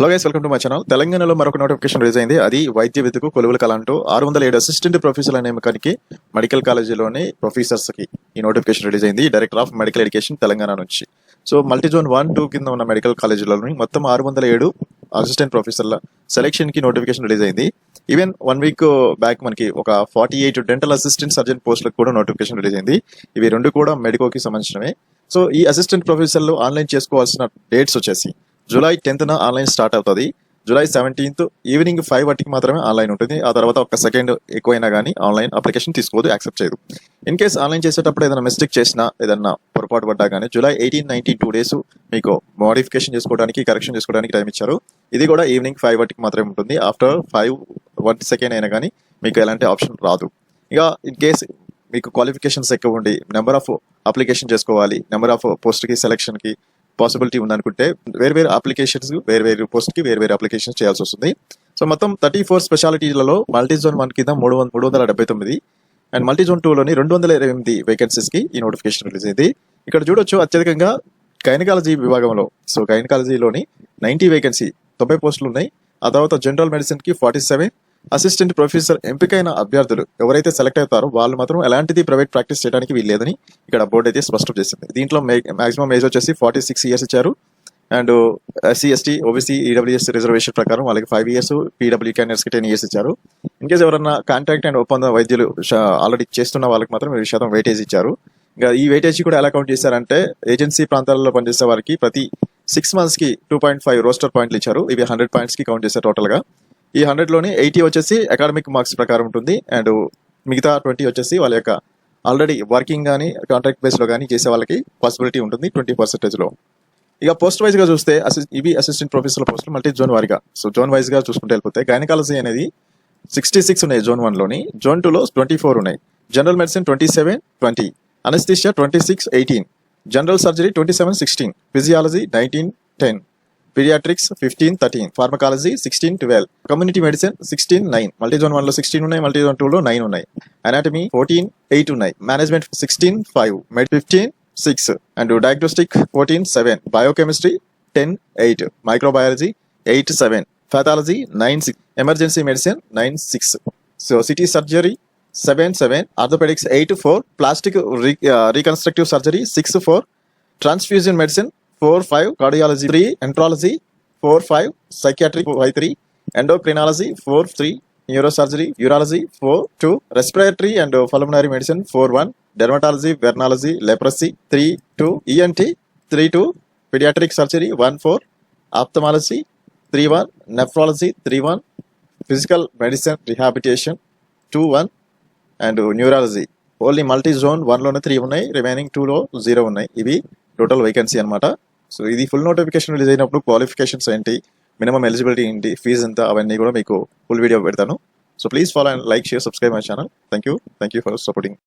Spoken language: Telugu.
Hello guys, welcome to my channel. తెలంగాణలో మరొక నోటిఫికేషన్ రిలీజ్ అయింది. అది వైద్య విద్యకు కొలువుల కళ అంటూ 607 అసిస్టెంట్ ప్రొఫెసర్ల నియామకానికి మెడికల్ కాలేజీలోని ప్రొఫెసర్స్ కి ఈ నోటిఫికేషన్ రిలీజ్ అయింది. Director of medical education Telangana నుంచి. సో మల్టీజోన్ 1-2 కింద ఉన్న మెడికల్ కాలేజీలోని మొత్తం 607 అసిస్టెంట్ ప్రొఫెసర్ల సెలెక్షన్ కి నోటిఫికేషన్ రిలీజ్ అయింది. ఈవెన్ 1 వీక్ బ్యాక్ మనకి ఒక 48 డెంటల్ అసిస్టెంట్ సర్జన్ పోస్టులకు కూడా నోటిఫికేషన్ రిలీజ్ అయింది. ఇవి రెండు కూడా మెడికోకి సంబంధించినవే. సో ఈ అసిస్టెంట్ ప్రొఫెసర్లు ఆన్లైన్ చేసుకోవాల్సిన డేట్స్ వచ్చేసి జూలై 10th ఆన్లైన్ స్టార్ట్ అవుతుంది. జూలై 17th ఈవినింగ్ 5 వాటికి మాత్రమే ఆన్లైన్ ఉంటుంది. ఆ తర్వాత ఒక సెకండ్ ఎక్కువైనా కానీ ఆన్లైన్ అప్లికేషన్ తీసుకోదు, యాక్సెప్ట్ చేయదు. ఇన్ కేస్ ఆన్లైన్ చేసేటప్పుడు ఏదైనా మిస్టేక్ చేసినా, ఏదన్నా పొరపాటు పడ్డా కానీ జూలై 18, 19 2 days మీకు మోడిఫికేషన్ చేసుకోవడానికి, కరెక్షన్ చేసుకోవడానికి టైం ఇచ్చారు. ఇది కూడా ఈవినింగ్ 5 వాటికి మాత్రమే ఉంటుంది. ఆఫ్టర్ 1 second అయినా కానీ మీకు ఎలాంటి ఆప్షన్ రాదు. ఇక ఇన్ కేస్ మీకు క్వాలిఫికేషన్స్ ఎక్కువ ఉండి నెంబర్ ఆఫ్ అప్లికేషన్ చేసుకోవాలి, నెంబర్ ఆఫ్ పోస్ట్కి సెలక్షన్కి పాసిబిలిటీ ఉందనుకుంటే వేరు అప్లికేషన్స్, వేరు పోస్ట్ కి వేరు అప్లికేషన్స్ చేయాల్సి వస్తుంది. సో మొత్తం 34 స్పెషాలిటీలలో మల్టీజోన్ 1 కింద 379 అండ్ మల్టీజోన్ 2 లోని 228 వేకెన్సీస్ కి ఈ నోటిఫికేషన్ రిలీజ్ అయింది. ఇక్కడ చూడొచ్చు అత్యధికంగా గైనకాలజీ విభాగంలో, సో గైనకాలజీలోని 90 వేకెన్సీ 90 పోస్టులు ఉన్నాయి. ఆ తర్వాత జనరల్ మెడిసిన్ కి 47, అసిస్టెంట్ ప్రొఫెసర్ ఎంపికైన అభ్యర్థులు ఎవరైతే సెలెక్ట్ అవుతారో వాళ్ళు మాత్రం ఎలాంటిది ప్రైవేట్ ప్రాక్టీస్ చేయడానికి వీల్లేదని ఇక్కడ బోర్డు అయితే స్పష్టం చేసింది. దీంట్లో మాక్సిమం ఏజ్ వచ్చేసి 46 years ఇచ్చారు. And SC, ST, OBC, EWS reservation ప్రకారం వాళ్ళకి 5 years, PW క్యాండిడేట్స్ కి 10 years ఇచ్చారు. ఇన్కేస్ ఎవరన్నా కాంట్రాక్ట్ అండ్ ఒప్పంద వైద్యులు ఆల్రెడీ చేస్తున్న వాళ్ళకి మాత్రం 20% వెయిటేజ్ ఇచ్చారు. ఇంకా ఈ వెయిటేజ్ కూడా ఎలా కౌంట్ చేశారంటే ఏజెన్సీ ప్రాంతాలలో పనిచేసే వారికి ప్రతి 6 months కి 2.5 రోస్టర్ పాయింట్లు ఇచ్చారు. ఇవి 100 points కి కౌంట్ చేశారు టోటల్ గా. ఈ 100లోని 80 వచ్చేసి అకాడమిక్ మార్క్స్ ప్రకారం ఉంటుంది. అండ్ మిగతా 20 వచ్చేసి వాళ్ళ యొక్క ఆల్రెడీ వర్కింగ్ కానీ కాంట్రాక్ట్ బేస్ లో కానీ చేసే వాళ్ళకి పాసిబిలిటీ ఉంటుంది 20% లో. ఇక పోస్ట్ వైజ్ గా చూస్తే ఇవి అసిస్టెంట్ ప్రొఫెసర్ పోస్టులు మల్టీ జోన్ వారిగా. సో జోన్ వైజ్ గా చూసుకుంటే వెళ్ళిపోతే గైనకాలజీ అనేది 66 ఉన్నాయి జోన్ 1 లోని. జోన్ 2 లో 24 ఉన్నాయి. General medicine 27, 20, anaesthesia 26, 18, general surgery 27, 16, physiology 19, 10, paediatrics 15, 13, pharmacology 16, 12, community medicine 16, 9. Multi zone 1 లో 16 ఉన్నాయి, మల్టీజోన్ 2 లో 9 ఉన్నాయి. అనాటమీ 14, 8 ఉన్నాయి. Management 16, 5, med 15, 6, and diagnostic 14, 7, biochemistry 10, 8, microbiology 8, 7, pathology 9, 6, emergency medicine 9, 6, so CT surgery 7, 7, orthopaedics 8, 4, plastic reconstructive surgery 6, 4, transfusion medicine 4, 5, cardiology 3, enterology 4, 5, psychiatric 5, 3, endocrinology 4, 3, neurosurgery, urology 4, 2, respiratory and pulmonary medicine 4, 1, dermatology, venereology, leprosy 3, 2, ENT 3, 2, paediatric surgery 1, 4, ophthalmology 3, 1, nephrology 3, 1, physical medicine rehabilitation 2, 1, and neurology. Only multi zone 1 లోనే 3 ఉన్నాయి, రిమైనింగ్ 2 లో 0 ఉన్నాయి. ఇవి టోటల్ వేకెన్సీ అనమాట. సో ఇది ఫుల్ నోటిఫికేషన్ రిలీజ్ అయినప్పుడు క్వాలిఫికేషన్స్ ఏంటి, మినిమం ఎలిజిబిలిటీ ఏంటి, ఫీజు ఎంత, అవన్నీ కూడా మీకు ఫుల్ వీడియో పెడతాను. So please follow and like, share, subscribe my channel. Thank you for supporting.